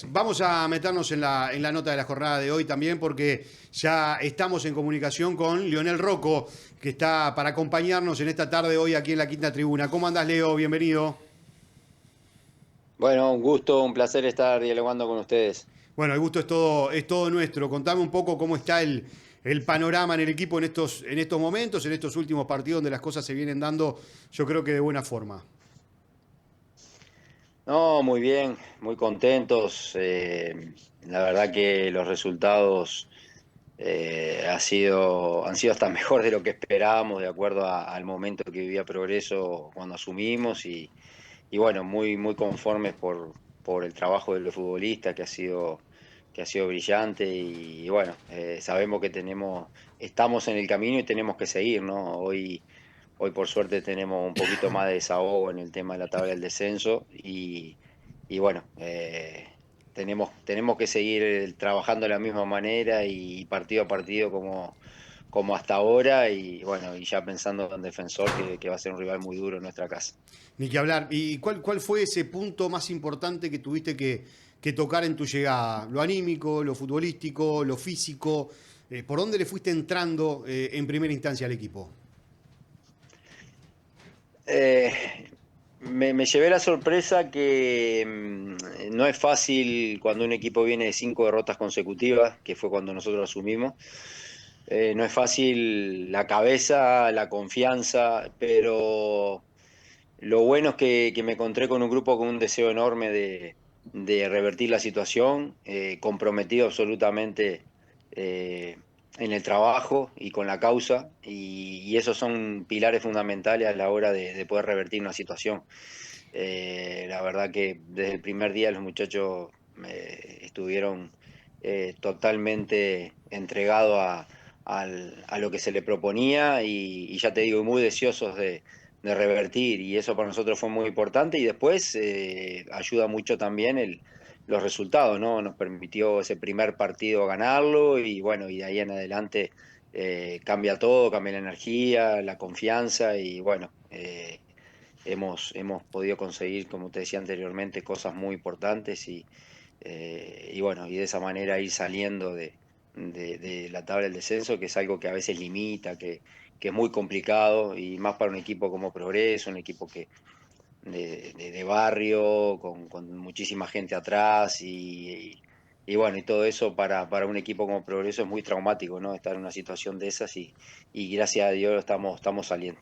Vamos a meternos en la nota de la jornada de hoy también porque ya estamos en comunicación con Leonel Rocco, que está para acompañarnos en esta tarde hoy aquí en la Quinta Tribuna. ¿Cómo andás, Leo? Bienvenido. Bueno, un gusto, un placer estar dialogando con ustedes. Bueno, el gusto es todo nuestro. Contame un poco cómo está el panorama en el equipo en estos momentos, en estos últimos partidos donde las cosas se vienen dando, yo creo que de buena forma. No, muy bien, muy contentos. La verdad que los resultados han sido hasta mejor de lo que esperábamos, de acuerdo al momento que vivía Progreso cuando asumimos y bueno, muy conformes por el trabajo de los futbolistas que ha sido brillante y bueno, sabemos que estamos en el camino y tenemos que seguir, ¿no? Hoy por suerte tenemos un poquito más de desahogo en el tema de la tabla del descenso y bueno, tenemos que seguir trabajando de la misma manera y partido a partido como hasta ahora y bueno, y ya pensando en Defensor que va a ser un rival muy duro en nuestra casa. Ni que hablar. ¿Y cuál fue ese punto más importante que tuviste que tocar en tu llegada? ¿Lo anímico, lo futbolístico, lo físico? ¿Por dónde le fuiste entrando en primera instancia al equipo? Eh, me llevé la sorpresa que no es fácil cuando un equipo viene de 5 derrotas consecutivas, que fue cuando nosotros asumimos. No es fácil la cabeza, la confianza, pero lo bueno es que me encontré con un grupo con un deseo enorme de revertir la situación, comprometido absolutamente eh, en el trabajo y con la causa, y esos son pilares fundamentales a la hora de poder revertir una situación. La verdad que desde el primer día los muchachos estuvieron totalmente entregados a lo que se le proponía y ya te digo, muy deseosos de revertir y eso para nosotros fue muy importante y después ayuda mucho también los resultados, ¿no? Nos permitió ese primer partido ganarlo y bueno, y de ahí en adelante cambia todo, cambia la energía, la confianza y bueno, hemos podido conseguir, como te decía anteriormente, cosas muy importantes y bueno, y de esa manera ir saliendo de la tabla del descenso, que es algo que a veces limita, que es muy complicado y más para un equipo como Progreso, un equipo de barrio, con muchísima gente atrás y bueno, y todo eso para un equipo como Progreso es muy traumático, ¿no? Estar en una situación de esas y gracias a Dios estamos saliendo.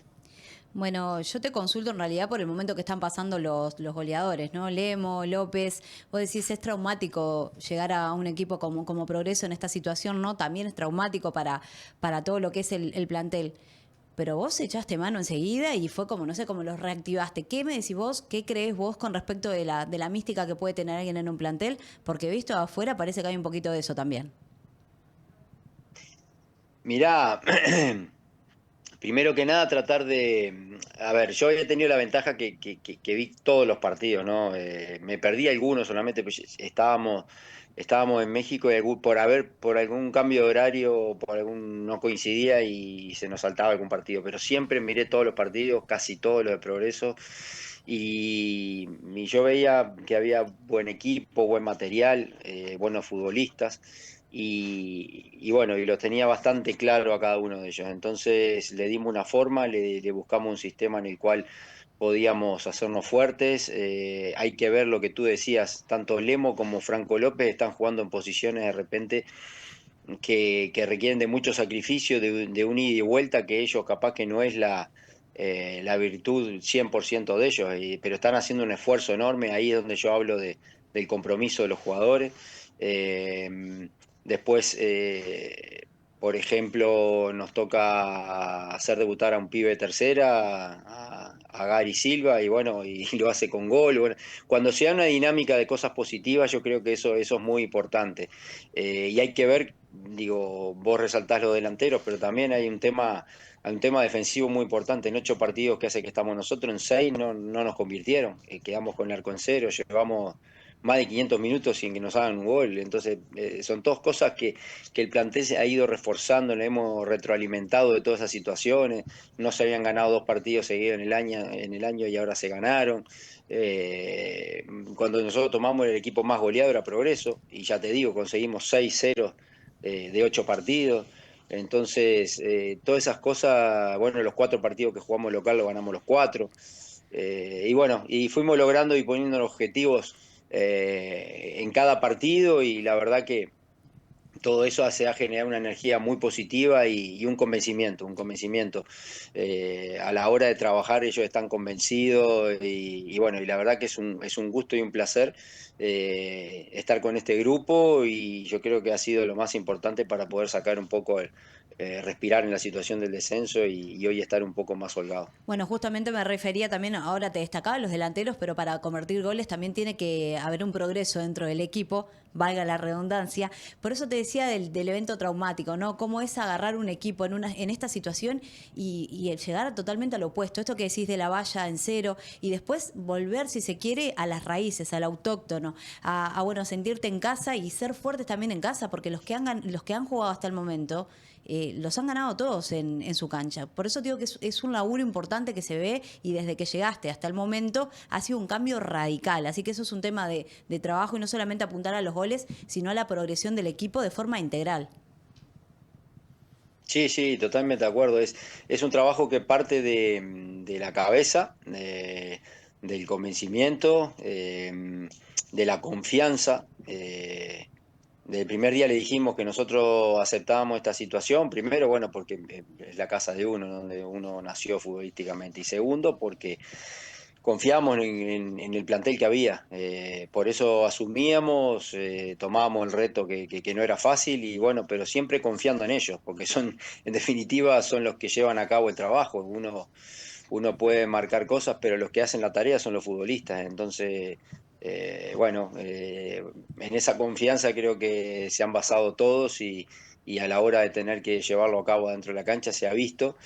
Bueno, yo te consulto en realidad por el momento que están pasando los goleadores, ¿no? Lemo, López, vos decís, es traumático llegar a un equipo como Progreso en esta situación, ¿no? También es traumático para todo lo que es el plantel. Pero vos echaste mano enseguida y fue como, no sé, cómo los reactivaste. ¿Qué me decís vos? ¿Qué crees vos con respecto de la mística que puede tener alguien en un plantel? Porque visto afuera parece que hay un poquito de eso también. Mirá, primero que nada, tratar A ver, yo había tenido la ventaja que vi todos los partidos, ¿no? Me perdí algunos solamente, pues estábamos en México y por algún cambio de horario, no coincidía y se nos saltaba algún partido, pero siempre miré todos los partidos, casi todos los de Progreso, y yo veía que había buen equipo, buen material, buenos futbolistas. Y bueno, y los tenía bastante claro a cada uno de ellos. Entonces le dimos una forma, le buscamos un sistema en el cual podíamos hacernos fuertes. Hay que ver lo que tú decías, tanto Lemo como Franco López están jugando en posiciones de repente que requieren de mucho sacrificio, de un ida y vuelta que ellos capaz que no es la virtud 100% de ellos, pero están haciendo un esfuerzo enorme, ahí es donde yo hablo del compromiso de los jugadores. Eh, Después, por ejemplo, nos toca hacer debutar a un pibe de tercera, a Gary Silva, y bueno, y lo hace con gol. Bueno, cuando se da una dinámica de cosas positivas, yo creo que eso es muy importante. Y hay que ver, digo, vos resaltás los delanteros, pero también hay un tema defensivo muy importante. En 8 partidos que hace que estamos nosotros, en 6 no nos convirtieron. Quedamos con el arco en cero, llevamos más de 500 minutos sin que nos hagan un gol. Entonces, son todas cosas que el plantel se ha ido reforzando, le hemos retroalimentado de todas esas situaciones. No se habían ganado 2 partidos seguidos en el año y ahora se ganaron. Eh, Cuando nosotros tomamos el equipo más goleado era Progreso, y ya te digo, conseguimos 6-0 de 8 partidos. Entonces, todas esas cosas, bueno, los 4 partidos que jugamos local los ganamos los 4. Y bueno, y fuimos logrando y poniendo objetivos en cada partido, y la verdad que todo eso hace a generar una energía muy positiva y un convencimiento. A la hora de trabajar ellos están convencidos y bueno, y la verdad que es un gusto y un placer estar con este grupo, y yo creo que ha sido lo más importante para poder sacar un poco, respirar en la situación del descenso y hoy estar un poco más holgado. Bueno, justamente me refería también, ahora te destacaba los delanteros, pero para convertir goles también tiene que haber un progreso dentro del equipo, valga la redundancia. Por eso te decía del evento traumático, ¿no? Cómo es agarrar un equipo en esta situación y el llegar totalmente al opuesto. Esto que decís de la valla en cero y después volver, si se quiere, a las raíces, al autóctono, bueno, sentirte en casa y ser fuertes también en casa, porque los que han jugado hasta el momento los han ganado todos en su cancha. Por eso digo que es un laburo importante que se ve y desde que llegaste hasta el momento ha sido un cambio radical. Así que eso es un tema de trabajo y no solamente apuntar a los goles, sino a la progresión del equipo de forma integral. Sí, sí, totalmente de acuerdo. Es un trabajo que parte de la cabeza, del convencimiento, de la confianza. Desde el primer día le dijimos que nosotros aceptábamos esta situación. Primero, bueno, porque es la casa de uno, donde uno nació futbolísticamente. Y segundo, porque confiábamos en el plantel que había. Por eso asumíamos, tomábamos el reto que no era fácil, y bueno, pero siempre confiando en ellos, porque son, en definitiva, son los que llevan a cabo el trabajo. Uno puede marcar cosas, pero los que hacen la tarea son los futbolistas. Entonces, bueno, en esa confianza creo que se han basado todos, y a la hora de tener que llevarlo a cabo dentro de la cancha se ha visto.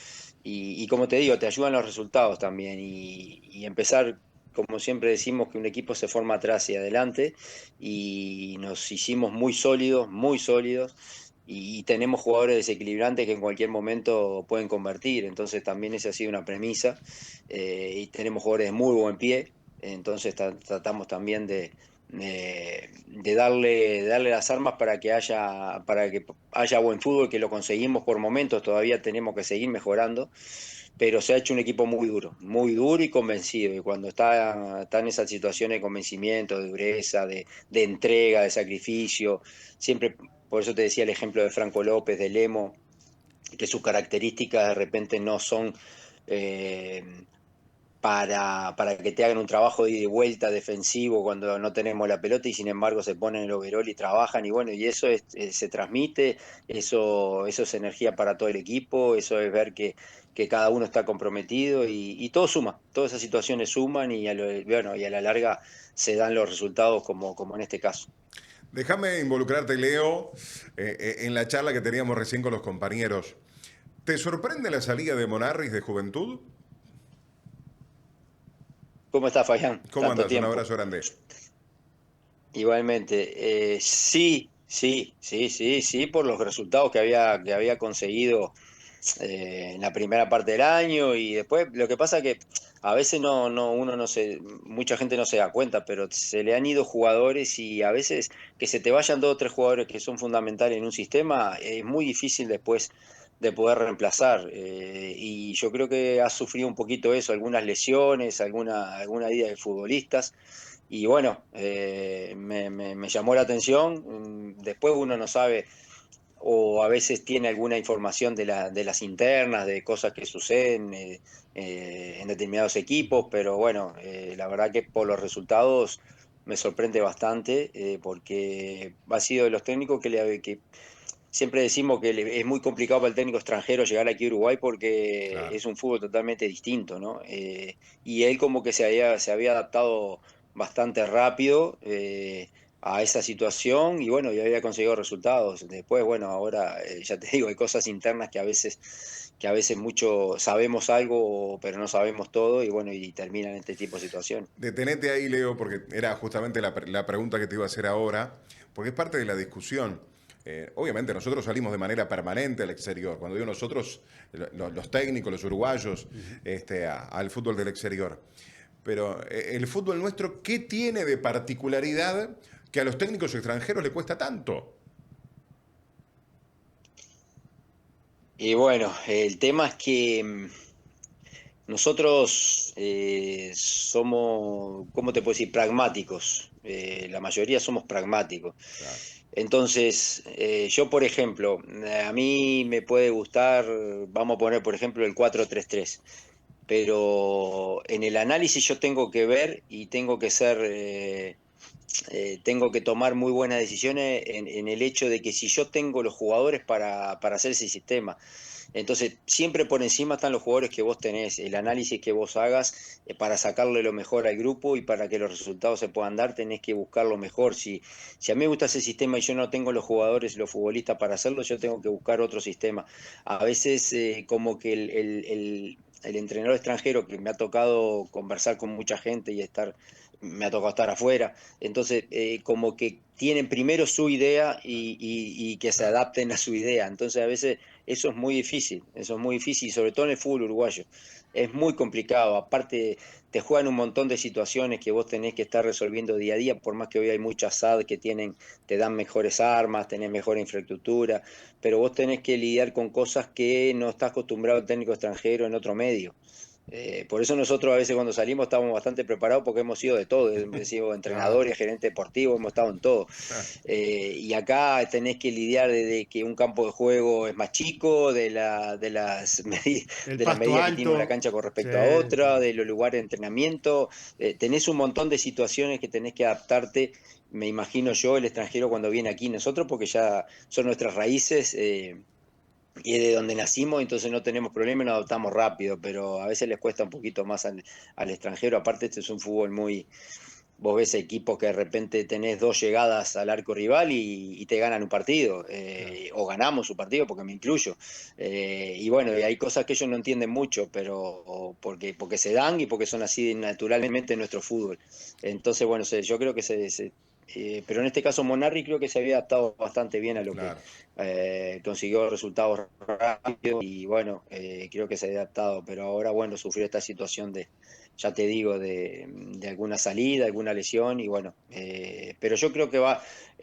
Y como te digo, te ayudan los resultados también, y empezar, como siempre decimos, que un equipo se forma atrás y adelante, y nos hicimos muy sólidos, y tenemos jugadores desequilibrantes que en cualquier momento pueden convertir. Entonces también esa ha sido una premisa, y tenemos jugadores de muy buen pie. Entonces tratamos también de darle las armas para que haya buen fútbol, que lo conseguimos por momentos. Todavía tenemos que seguir mejorando, pero se ha hecho un equipo muy duro y convencido. Y cuando está en esas situaciones de convencimiento, de dureza, de entrega, de sacrificio, siempre, por eso te decía el ejemplo de Franco López, de Lemo, que sus características de repente no son eh, para que te hagan un trabajo de ida y vuelta defensivo cuando no tenemos la pelota, y sin embargo se ponen el overol y trabajan, y bueno, y eso se transmite. Eso es energía para todo el equipo. Eso es ver que cada uno está comprometido, y todo suma. Todas esas situaciones suman, bueno, y a la larga se dan los resultados, como en este caso. Déjame involucrarte, Leo, en la charla que teníamos recién con los compañeros. ¿Te sorprende la salida de Monarris de Juventud? ¿Cómo está, Fabián? ¿Cómo Tanto andas? Un tiempo. abrazo grande. Igualmente, sí, por los resultados que había conseguido en la primera parte del año, y después lo que pasa que a veces uno no se, mucha gente no se da cuenta, pero se le han ido jugadores, y a veces que se te vayan 2 o 3 jugadores que son fundamentales en un sistema es muy difícil después de poder reemplazar. Y yo creo que ha sufrido un poquito eso, algunas lesiones, alguna ida de futbolistas. Y bueno, me llamó la atención. Después uno no sabe, o a veces tiene alguna información de las internas, de cosas que suceden en determinados equipos, pero bueno, la verdad que por los resultados me sorprende bastante, porque ha sido de los técnicos que siempre decimos que es muy complicado para el técnico extranjero llegar aquí a Uruguay, porque Claro. es un fútbol totalmente distinto, ¿no? Y él como que se había adaptado bastante rápido, a esa situación y bueno, y había conseguido resultados. Después, bueno, ahora ya te digo, hay cosas internas que a veces mucho sabemos algo, pero no sabemos todo y bueno, y terminan este tipo de situaciones. Detenete ahí, Leo, porque era justamente la pregunta que te iba a hacer ahora, porque es parte de la discusión. Obviamente nosotros salimos de manera permanente al exterior. Cuando digo nosotros, los técnicos, los uruguayos, al fútbol del exterior. Pero el fútbol nuestro, ¿qué tiene de particularidad que a los técnicos extranjeros le cuesta tanto? Y bueno, el tema es que nosotros somos, ¿cómo te puedo decir? Pragmáticos. La mayoría somos pragmáticos. Claro. Entonces, yo, por ejemplo, a mí me puede gustar, vamos a poner, por ejemplo, el 4-3-3, pero en el análisis yo tengo que ver y tengo que ser, tengo que tomar muy buenas decisiones en el hecho de que si yo tengo los jugadores para hacer ese sistema, entonces, siempre por encima están los jugadores que vos tenés, el análisis que vos hagas para sacarle lo mejor al grupo y para que los resultados se puedan dar, tenés que buscar lo mejor. Si a mí me gusta ese sistema y yo no tengo los jugadores y los futbolistas para hacerlo, yo tengo que buscar otro sistema. A veces como que el entrenador extranjero, que me ha tocado conversar con mucha gente y me ha tocado estar afuera, entonces como que tienen primero su idea y que se adapten a su idea. Entonces a veces eso es muy difícil, sobre todo en el fútbol uruguayo. Es muy complicado, aparte te juegan un montón de situaciones que vos tenés que estar resolviendo día a día, por más que hoy hay muchas SAD que te dan mejores armas, tenés mejor infraestructura, pero vos tenés que lidiar con cosas que no está acostumbrado el técnico extranjero en otro medio. Por eso nosotros a veces cuando salimos estamos bastante preparados porque hemos sido de todo, hemos sido Claro. entrenadores, gerentes deportivos, hemos estado en todo. Y acá tenés que lidiar de que un campo de juego es más chico, El de las pasto medidas que tiene una alto. cancha con Sí, respecto a otra, de los lugares de entrenamiento. Tenés un montón de situaciones que tenés que adaptarte. Me imagino yo, el extranjero, cuando viene aquí, nosotros, porque ya son nuestras raíces. Y es de donde nacimos, entonces no tenemos problema y nos adaptamos rápido, pero a veces les cuesta un poquito más al extranjero. Aparte, este es un fútbol muy, vos ves equipos que de repente tenés dos llegadas al arco rival y te ganan un partido, claro. o ganamos un partido, porque me incluyo. Y bueno, y hay cosas que ellos no entienden mucho, pero porque se dan y porque son así naturalmente en nuestro fútbol. Entonces, bueno, yo creo que pero en este caso Monarri creo que se había adaptado bastante bien a lo que Claro. consiguió resultados rápidos y bueno, creo que se había adaptado, pero ahora bueno, sufrió esta situación ya te digo, de alguna salida, alguna lesión, y bueno, pero yo creo que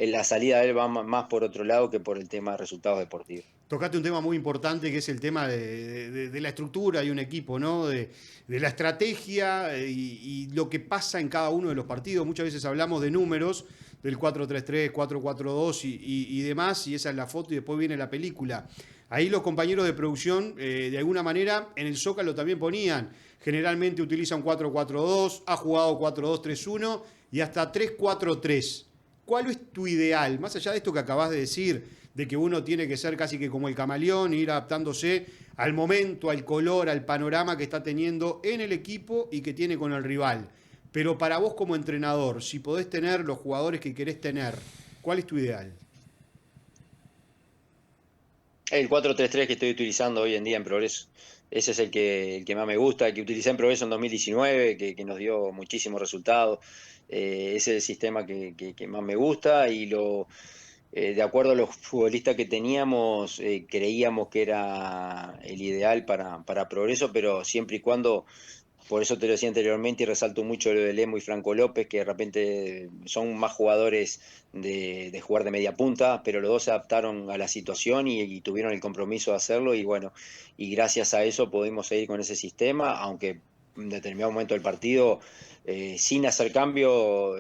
la salida de él va más por otro lado que por el tema de resultados deportivos. Tocaste un tema muy importante que es el tema de la estructura de un equipo, ¿no? De la estrategia y lo que pasa en cada uno de los partidos. Muchas veces hablamos de números, del 4-3-3, 4-4-2 y demás, y esa es la foto y después viene la película. Ahí los compañeros de producción, de alguna manera, en el Zócalo también ponían. Generalmente utilizan 4-4-2, ha jugado 4-2-3-1 y hasta 3-4-3. ¿Cuál es tu ideal? Más allá de esto que acabas de decir, de que uno tiene que ser casi que como el camaleón, ir adaptándose al momento, al color, al panorama que está teniendo en el equipo y que tiene con el rival. Pero para vos como entrenador, si podés tener los jugadores que querés tener, ¿cuál es tu ideal? El 4-3-3 que estoy utilizando hoy en día en Progreso. Ese es el que más me gusta, el que utilicé en Progreso en 2019, que nos dio muchísimos resultados. Ese es el sistema que más me gusta y de acuerdo a los futbolistas que teníamos, creíamos que era el ideal para Progreso, pero siempre y cuando, por eso te lo decía anteriormente y resalto mucho lo de Lemo y Franco López, que de repente son más jugadores de jugar de media punta, pero los dos se adaptaron a la situación y tuvieron el compromiso de hacerlo y bueno, y gracias a eso pudimos seguir con ese sistema, aunque en determinado momento del partido, sin hacer cambio,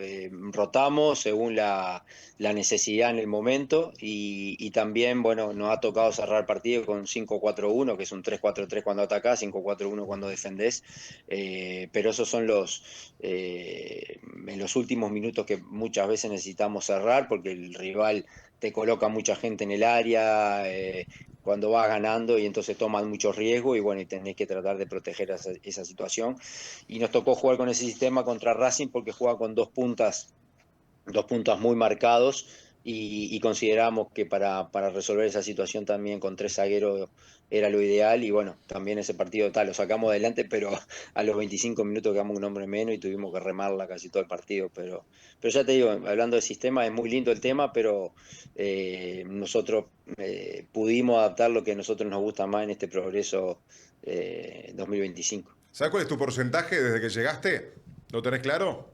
rotamos según la necesidad en el momento y también, bueno, nos ha tocado cerrar el partido con 5-4-1, que es un 3-4-3 cuando atacás, 5-4-1 cuando defendés, pero esos son en los últimos minutos que muchas veces necesitamos cerrar porque el rival te coloca mucha gente en el área, cuando vas ganando y entonces toman mucho riesgo y bueno, y tenés que tratar de proteger esa situación. Y nos tocó jugar con ese sistema contra Racing porque juega con dos puntas dos puntos muy marcados y consideramos que para resolver esa situación también con 3 zagueros era lo ideal y bueno, también ese partido tal, lo sacamos adelante, pero a los 25 minutos quedamos un hombre menos y tuvimos que remarla casi todo el partido, pero ya te digo, hablando de sistema, es muy lindo el tema, pero nosotros pudimos adaptar lo que a nosotros nos gusta más en este progreso 2025. ¿Sabes cuál es tu porcentaje desde que llegaste? ¿Lo tenés claro?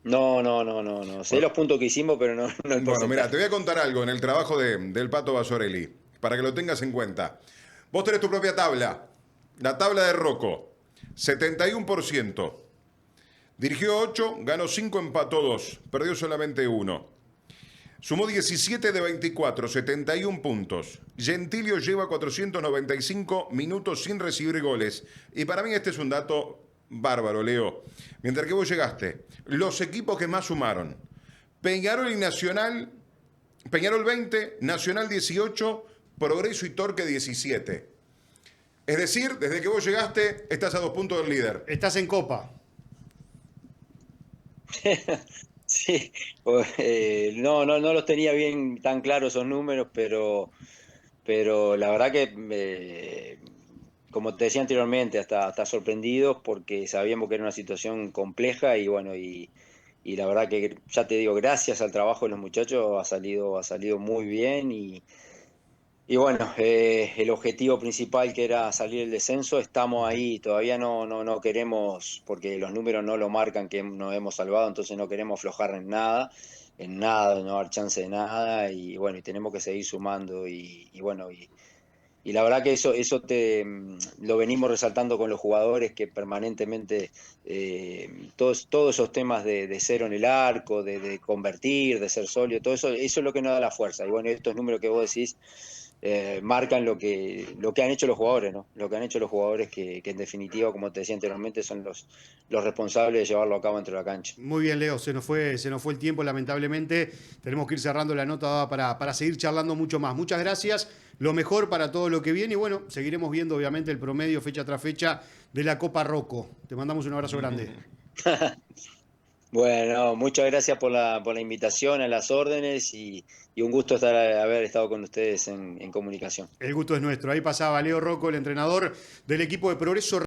No, no, no, no, no. Sé los puntos que hicimos, pero no, no el Bueno, mira, porcentaje. te voy a contar algo en el trabajo del Pato Basorelli, para que lo tengas en cuenta. Vos tenés tu propia tabla, la tabla de Rocco, 71%. Dirigió 8, ganó 5, empató 2, perdió solamente 1. Sumó 17 de 24, 71 puntos. Gentilio lleva 495 minutos sin recibir goles. Y para mí este es un dato bárbaro, Leo. Mientras que vos llegaste, los equipos que más sumaron: Peñarol y Nacional, Peñarol 20, Nacional 18, Progreso y Torque 17. Es decir, desde que vos llegaste, estás a 2 puntos del líder. Estás en Copa. Sí, no los tenía bien tan claros esos números, pero la verdad que, como te decía anteriormente, hasta sorprendidos porque sabíamos que era una situación compleja y bueno, y la verdad que ya te digo, gracias al trabajo de los muchachos ha salido muy bien y bueno, el objetivo principal que era salir del descenso, estamos ahí, todavía no queremos, porque los números no lo marcan que nos hemos salvado, entonces no queremos aflojar en nada, no dar chance de nada, y bueno, y tenemos que seguir sumando, y bueno, y la verdad que eso lo venimos resaltando con los jugadores, que permanentemente todos esos temas de cero en el arco, de convertir, de ser sólido, todo eso es lo que nos da la fuerza, y bueno, estos números que vos decís marcan lo que han hecho los jugadores, ¿no? Lo que han hecho los jugadores que en definitiva, como te decía anteriormente, son los responsables de llevarlo a cabo dentro de la cancha. Muy bien, Leo, se nos fue el tiempo, lamentablemente. Tenemos que ir cerrando la nota para seguir charlando mucho más. Muchas gracias, lo mejor para todo lo que viene y bueno, seguiremos viendo obviamente el promedio fecha tras fecha de la Copa Rocco. Te mandamos un abrazo grande. Bueno, muchas gracias por la invitación, a las órdenes y un gusto haber estado con ustedes en comunicación. El gusto es nuestro. Ahí pasaba Leo Rocco, el entrenador del equipo de Progreso.